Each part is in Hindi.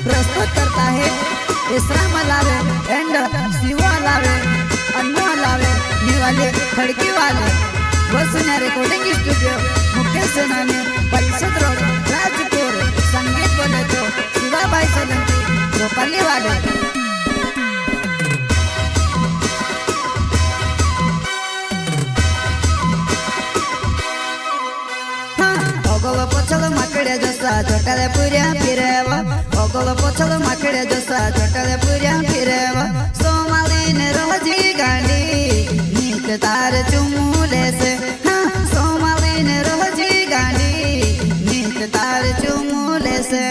प्रस्तुत करता है इसराम लावे एंड शिवा लावे अन्ना लावे निवाले खड़की वाले वसुन्या रिकॉर्डिंग स्टूडियो मुकेश सेनानी परिषद रोड राजपुर। संगीत बोले तो शिवा भाई सोलंकी गोपाली वाले। ओगोल पोछल माकड़े जसा छोटाले पुऱ्या फिरेवा ओगोल पोछल माकड़े जसा छोटाले पुऱ्या फिरेवा सोमाली ने रोजी गांडी नीत तार चुमूले से सोमाली ने रोजी गांडी नीत तार चुमूले से।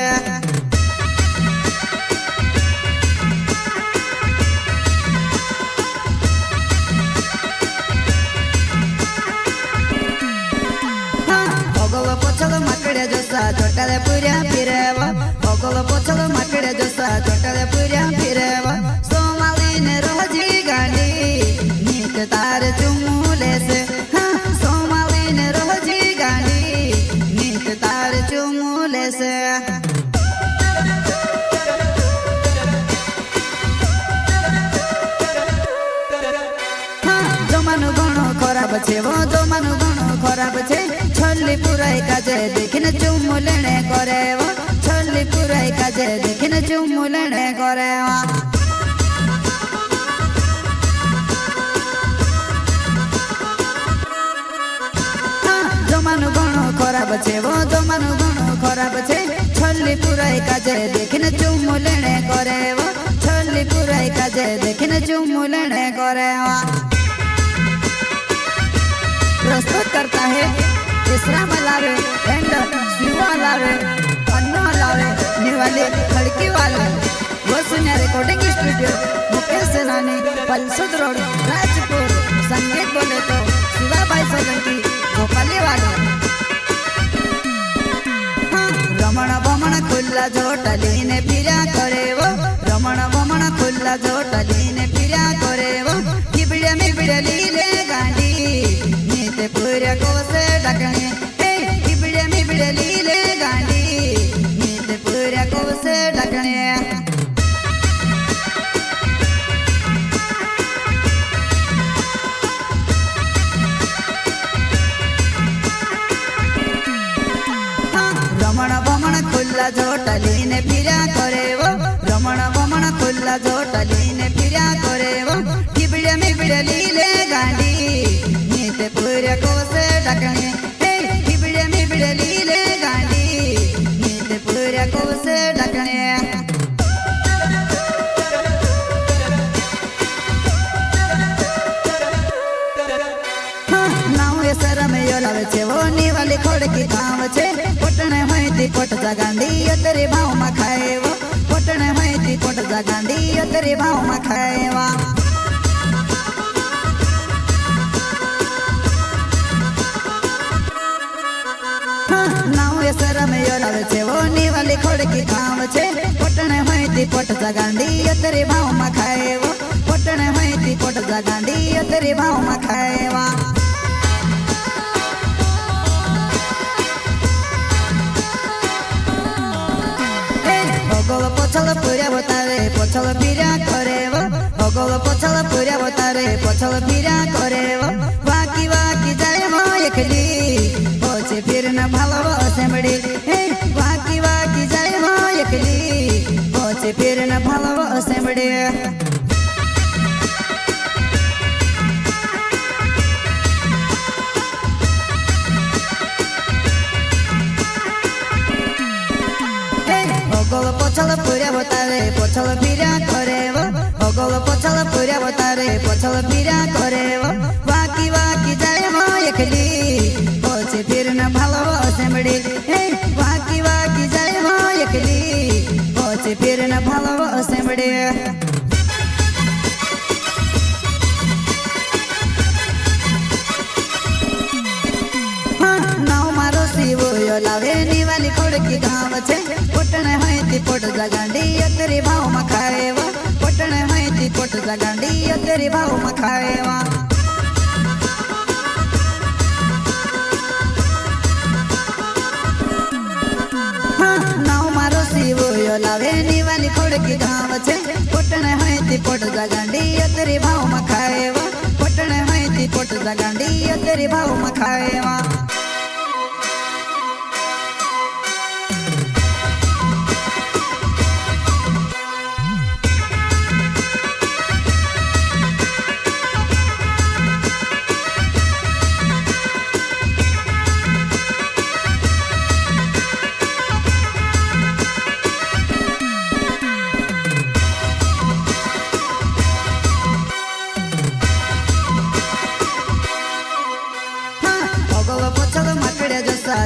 पोछल माकड़े जसा छोटाले पुऱ्या फिरेवा ओगोल पोछल माकड़े जसा छोटाले पुऱ्या फिरेवा सोमाली ने रोजी गांडी नीत तार चुमूले से सोमाली ने रोजी गांडी नीत तार चुमूले से। जमानु घणो खराब छे वो जमानु घणो खराब छे छल्ली पुराई काजे देखिने चुम्मू लेने करे वो छल्ली पुराई काजे देखिने चुम्मू लेने करे वो। जमानु घणो खराब छे वो जमानु घणो खराब छे छल्ली पुराई काजे देखिने चुम्मू लेने करे वो छल्ली पुराई काजे देखिने चुम्मू लेने करे वो। प्रस्तुत करता है इसराम लावे एंड शिवा लावे अन्ना लावे निवाले खड़की वाले वसुन्या रिकॉर्डिंग स्टूडियो मुकेश सेनानी परिषद रोड राजपुर। संगीत बोले तो शिवा भाई सोलंकी गोपाली वाले। रमण भमण खुल्ला जोटली ने फिरा करे वो रमण भमण खुल्ला जोटली ने फिरा करे वो किबड़े में बिड़ली ले गांडी नीते पूरे को से ढकने किबड़े में बिड़ली ले गांडी नीते पूरे को से ढकने। रमण भमण खुल्ला जोटली ने फिरा करे वो रमण भमण खुल्ला जोटली ने फिरा करे वो किबड़े में बिड़ली ले गांडी नीते पूरे को से ढकने किबड़े में बिड़ली ले गांडी नीते पूरे को से ढकने। नाव ये शरम यो लावे छे वो निवाली खड़की गांव छे पोटणे होईती पोट जागांडी तेरे भाव में खाए वो पोटणे होईती पोट जागांडी तेरे भाव में खाए वा। नाव ये शरम यो लावे छे वो निवाली खड़की गांव छे पोटणे होईती पोट जागांडी तेरे भाव में खाए वो पोटणे होईती पोट जागांडी तेरे भाव में खाए वा। ओगोल पोछल पुऱ्या बतारे पोछल फिरा करे वो ओगोल पोछल पुऱ्या बतारे पोछल फिरा करे वो बाकी बाकी जाए वो एकली पोछे फिर न भालो सेमड़ी बाकी बाकी जाए वो एकली पोछे फिर न भालो सेमड़ी। ओगोल पोछल पुऱ्या बतारे पोछल फिरा करे वो ओगोल पोछल पुऱ्या बतारे पोछल फिरा करे वो बाकी बाकी जाए वो एकली पोछे फिर न भालो सेमड़ी बाकी बाकी जाए वो एकली पोछे फिर न भालो सेमड़ी। नाव मारो शिवो यो लावे निवाली खड़की गांव छे पोटणे होईती पोट जागांडी तेरे भाव में खाए वो पोटणे होईती पोट जागांडी तेरे भाव में खाए वा। नाव मारो शिवो यो लावे की गाँव छे पटने है ती पोट जगांडी तेरी भाव में खाएवा पटने है ती पोट जगांडी तेरी भाव में खाएवा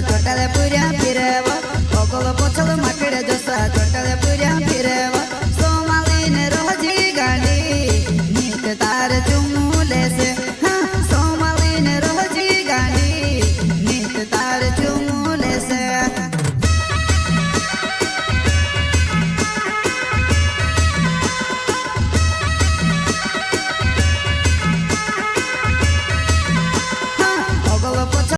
छोटाले पुऱ्या फिरेवा ओगल पोछल माकड़े जसा